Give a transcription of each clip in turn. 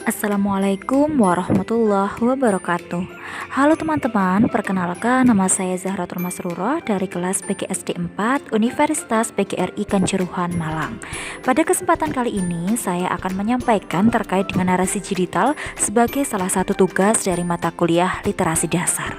Assalamualaikum warahmatullahi wabarakatuh. Halo teman-teman, perkenalkan nama saya Zahratul Masruroh dari kelas PGSD 4 Universitas PGRI Kanjuruhan, Malang. Pada kesempatan kali ini saya akan menyampaikan terkait dengan narasi digital sebagai salah satu tugas dari mata kuliah literasi dasar.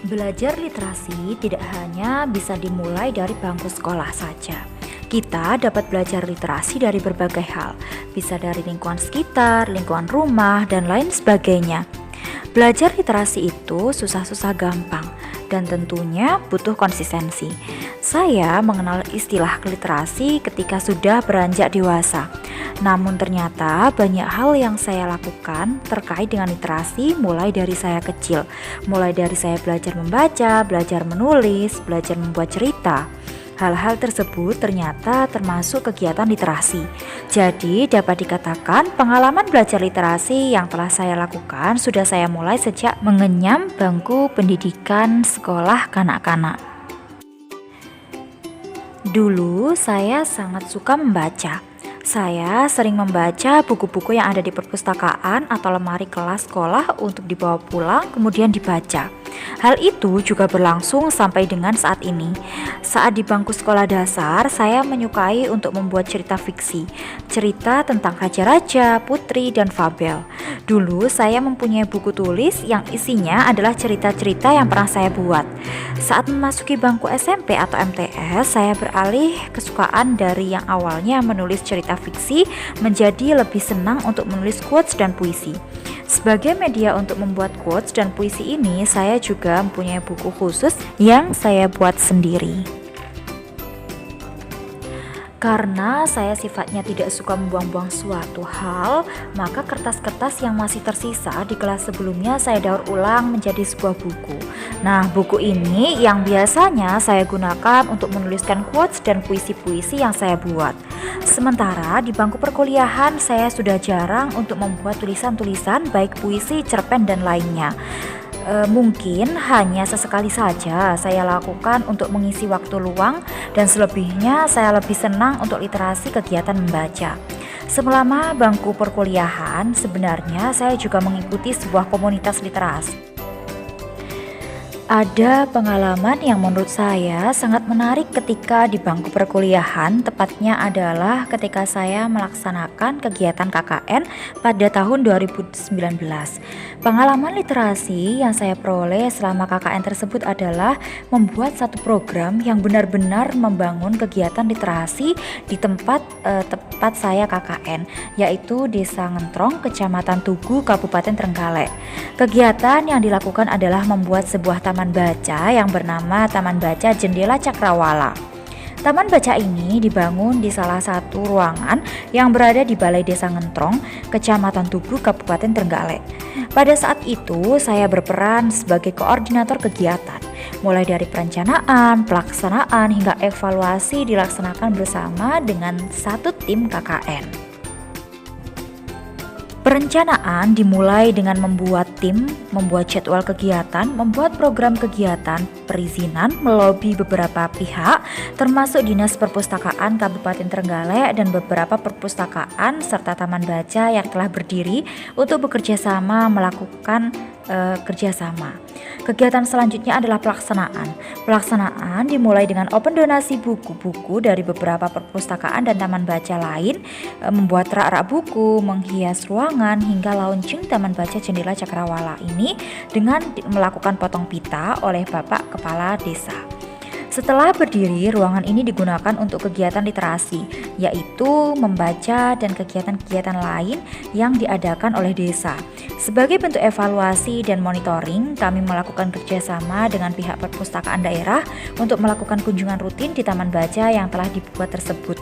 Belajar literasi tidak hanya bisa dimulai dari bangku sekolah saja. Kita dapat belajar literasi dari berbagai hal, bisa dari lingkungan sekitar, lingkungan rumah, dan lain sebagainya. Belajar literasi itu susah-susah gampang, dan tentunya butuh konsistensi. Saya mengenal istilah literasi ketika sudah beranjak dewasa. Namun ternyata banyak hal yang saya lakukan terkait dengan literasi mulai dari saya kecil. Mulai dari saya belajar membaca, belajar menulis, belajar membuat cerita. Hal-hal tersebut ternyata termasuk kegiatan literasi. Jadi dapat dikatakan pengalaman belajar literasi yang telah saya lakukan sudah saya mulai sejak mengenyam bangku pendidikan sekolah kanak-kanak. Dulu saya sangat suka membaca. Saya sering membaca buku-buku yang ada di perpustakaan atau lemari kelas sekolah untuk dibawa pulang kemudian dibaca. Hal itu juga berlangsung sampai dengan saat ini. Saat di bangku sekolah dasar, saya menyukai untuk membuat cerita fiksi, cerita tentang raja-raja, putri, dan fabel. Dulu saya mempunyai buku tulis yang isinya adalah cerita-cerita yang pernah saya buat. Saat memasuki bangku SMP atau MTS, saya beralih kesukaan dari yang awalnya menulis cerita fiksi menjadi lebih senang untuk menulis quotes dan puisi. Sebagai media untuk membuat quotes dan puisi ini, saya juga mempunyai buku khusus yang saya buat sendiri. Karena saya sifatnya tidak suka membuang-buang suatu hal, maka kertas-kertas yang masih tersisa di kelas sebelumnya saya daur ulang menjadi sebuah buku. Nah, buku ini yang biasanya saya gunakan untuk menuliskan quotes dan puisi-puisi yang saya buat. Sementara di bangku perkuliahan saya sudah jarang untuk membuat tulisan-tulisan baik puisi, cerpen, dan lainnya. Mungkin hanya sesekali saja saya lakukan untuk mengisi waktu luang, dan selebihnya saya lebih senang untuk literasi kegiatan membaca. Selama bangku perkuliahan, sebenarnya saya juga mengikuti sebuah komunitas literasi. Ada pengalaman yang menurut saya sangat menarik ketika di bangku perkuliahan, tepatnya adalah ketika saya melaksanakan kegiatan KKN pada tahun 2019. Pengalaman literasi yang saya peroleh selama KKN tersebut adalah membuat satu program yang benar-benar membangun kegiatan literasi di tempat saya KKN, yaitu Desa Ngentrong, Kecamatan Tugu, Kabupaten Trenggalek. Kegiatan yang dilakukan adalah membuat sebuah taman baca yang bernama Taman Baca Jendela Cakrawala. Taman baca ini dibangun di salah satu ruangan yang berada di Balai Desa Ngentrong, Kecamatan Tugu, Kabupaten Trenggalek. Pada saat itu saya berperan sebagai koordinator kegiatan. Mulai dari perencanaan, pelaksanaan, hingga evaluasi dilaksanakan bersama dengan satu tim KKN. Perencanaan dimulai dengan membuat tim, membuat jadwal kegiatan, membuat program kegiatan, perizinan, melobi beberapa pihak, termasuk Dinas Perpustakaan Kabupaten Trenggalek dan beberapa perpustakaan serta taman baca yang telah berdiri untuk bekerja sama melakukan kerjasama. Kegiatan selanjutnya adalah pelaksanaan. Pelaksanaan dimulai dengan open donasi buku-buku dari beberapa perpustakaan dan taman baca lain, membuat rak-rak buku, menghias ruangan, hingga launching Taman Baca Jendela Cakrawala ini dengan melakukan potong pita oleh Bapak Kepala Desa. Setelah berdiri, ruangan ini digunakan untuk kegiatan literasi, yaitu membaca dan kegiatan-kegiatan lain yang diadakan oleh desa. Sebagai bentuk evaluasi dan monitoring, kami melakukan kerjasama dengan pihak perpustakaan daerah untuk melakukan kunjungan rutin di taman baca yang telah dibuat tersebut.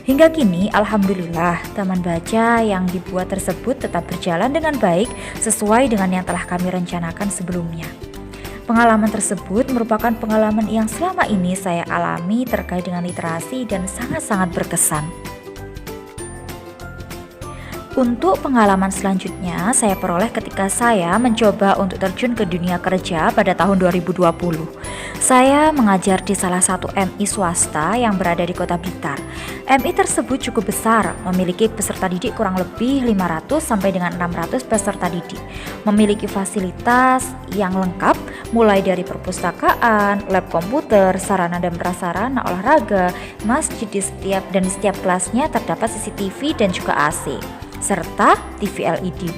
Hingga kini, alhamdulillah, taman baca yang dibuat tersebut tetap berjalan dengan baik sesuai dengan yang telah kami rencanakan sebelumnya. Pengalaman tersebut merupakan pengalaman yang selama ini saya alami terkait dengan literasi dan sangat-sangat berkesan. Untuk pengalaman selanjutnya saya peroleh ketika saya mencoba untuk terjun ke dunia kerja pada tahun 2020. Saya mengajar di salah satu MI swasta yang berada di Kota Blitar. MI tersebut cukup besar, memiliki peserta didik kurang lebih 500 sampai dengan 600 peserta didik. Memiliki fasilitas yang lengkap, mulai dari perpustakaan, lab komputer, sarana dan prasarana olahraga, masjid di setiap kelasnya terdapat CCTV dan juga AC, serta TV LED.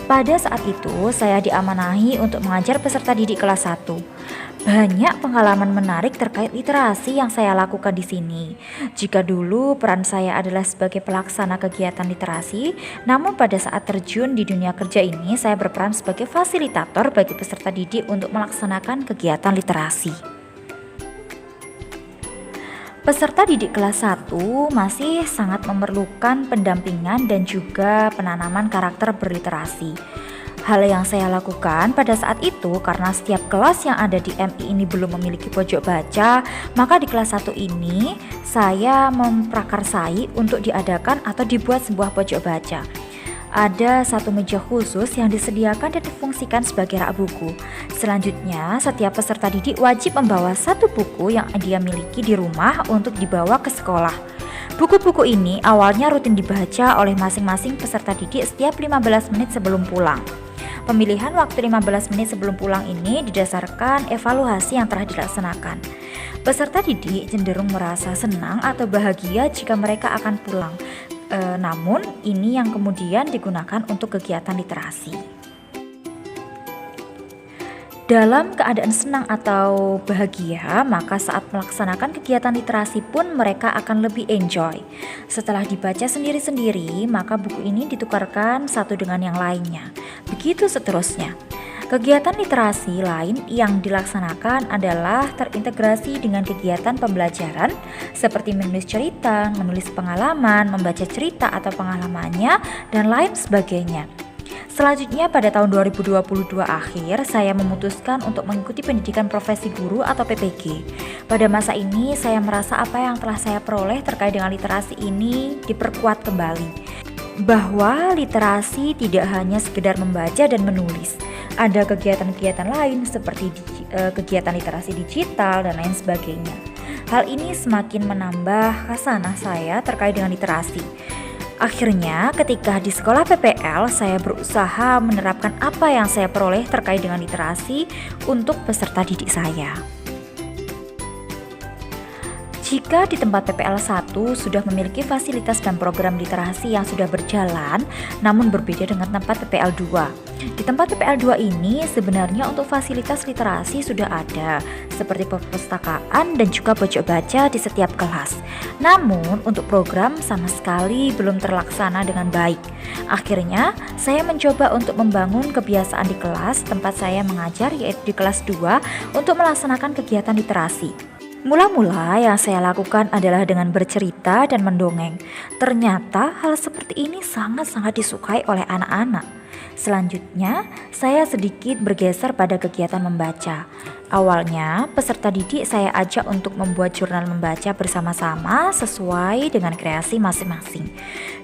Pada saat itu, saya diamanahi untuk mengajar peserta didik kelas 1. Banyak pengalaman menarik terkait literasi yang saya lakukan di sini. Jika dulu peran saya adalah sebagai pelaksana kegiatan literasi, namun pada saat terjun di dunia kerja ini, saya berperan sebagai fasilitator bagi peserta didik untuk melaksanakan kegiatan literasi. Peserta didik kelas 1 masih sangat memerlukan pendampingan dan juga penanaman karakter berliterasi. Hal yang saya lakukan pada saat itu karena setiap kelas yang ada di MI ini belum memiliki pojok baca, maka di kelas 1 ini saya memprakarsai untuk diadakan atau dibuat sebuah pojok baca. Ada satu meja khusus yang disediakan dan difungsikan sebagai rak buku. Selanjutnya, setiap peserta didik wajib membawa satu buku yang dia miliki di rumah untuk dibawa ke sekolah. Buku-buku ini awalnya rutin dibaca oleh masing-masing peserta didik setiap 15 menit sebelum pulang. Pemilihan waktu 15 menit sebelum pulang ini didasarkan evaluasi yang telah dilaksanakan. Peserta didik cenderung merasa senang atau bahagia jika mereka akan pulang. Namun ini yang kemudian digunakan untuk kegiatan literasi. Dalam keadaan senang atau bahagia, maka saat melaksanakan kegiatan literasi pun mereka akan lebih enjoy. Setelah dibaca sendiri-sendiri, maka buku ini ditukarkan satu dengan yang lainnya. Begitu seterusnya. Kegiatan literasi lain yang dilaksanakan adalah terintegrasi dengan kegiatan pembelajaran seperti menulis cerita, menulis pengalaman, membaca cerita atau pengalamannya, dan lain sebagainya. Selanjutnya pada tahun 2022 akhir saya memutuskan untuk mengikuti pendidikan profesi guru atau PPG. Pada masa ini saya merasa apa yang telah saya peroleh terkait dengan literasi ini diperkuat kembali. Bahwa literasi tidak hanya sekedar membaca dan menulis. Ada kegiatan-kegiatan lain seperti kegiatan literasi digital dan lain sebagainya. Hal ini semakin menambah khasanah saya terkait dengan literasi. Akhirnya ketika di sekolah PPL saya berusaha menerapkan apa yang saya peroleh terkait dengan literasi untuk peserta didik saya. Jika di tempat PPL 1 sudah memiliki fasilitas dan program literasi yang sudah berjalan, namun berbeda dengan tempat PPL 2. Di tempat PPL 2 ini sebenarnya untuk fasilitas literasi sudah ada, seperti perpustakaan dan juga pojok baca di setiap kelas. Namun untuk program sama sekali belum terlaksana dengan baik. Akhirnya saya mencoba untuk membangun kebiasaan di kelas tempat saya mengajar, yaitu di kelas 2, untuk melaksanakan kegiatan literasi. Mula-mula yang saya lakukan adalah dengan bercerita dan mendongeng. Ternyata hal seperti ini sangat-sangat disukai oleh anak-anak. Selanjutnya, saya sedikit bergeser pada kegiatan membaca. Awalnya, peserta didik saya ajak untuk membuat jurnal membaca bersama-sama sesuai dengan kreasi masing-masing.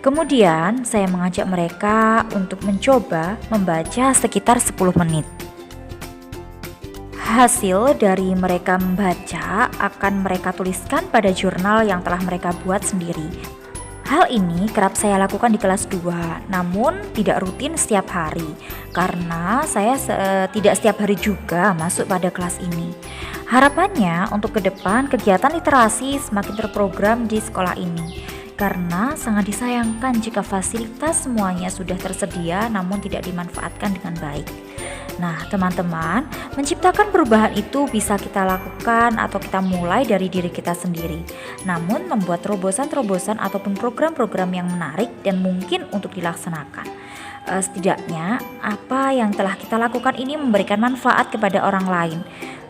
Kemudian, saya mengajak mereka untuk mencoba membaca sekitar 10 menit. Hasil dari mereka membaca akan mereka tuliskan pada jurnal yang telah mereka buat sendiri. Hal ini kerap saya lakukan di kelas 2, namun tidak rutin setiap hari karena saya tidak setiap hari juga masuk pada kelas ini. Harapannya untuk ke depan kegiatan literasi semakin terprogram di sekolah ini. Karena sangat disayangkan jika fasilitas semuanya sudah tersedia namun tidak dimanfaatkan dengan baik. Nah teman-teman, menciptakan perubahan itu bisa kita lakukan atau kita mulai dari diri kita sendiri. Namun membuat terobosan-terobosan ataupun program-program yang menarik dan mungkin untuk dilaksanakan. Setidaknya apa yang telah kita lakukan ini memberikan manfaat kepada orang lain.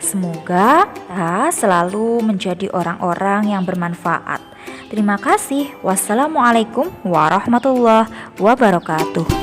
Semoga kita selalu menjadi orang-orang yang bermanfaat. Terima kasih. Wassalamualaikum warahmatullahi wabarakatuh.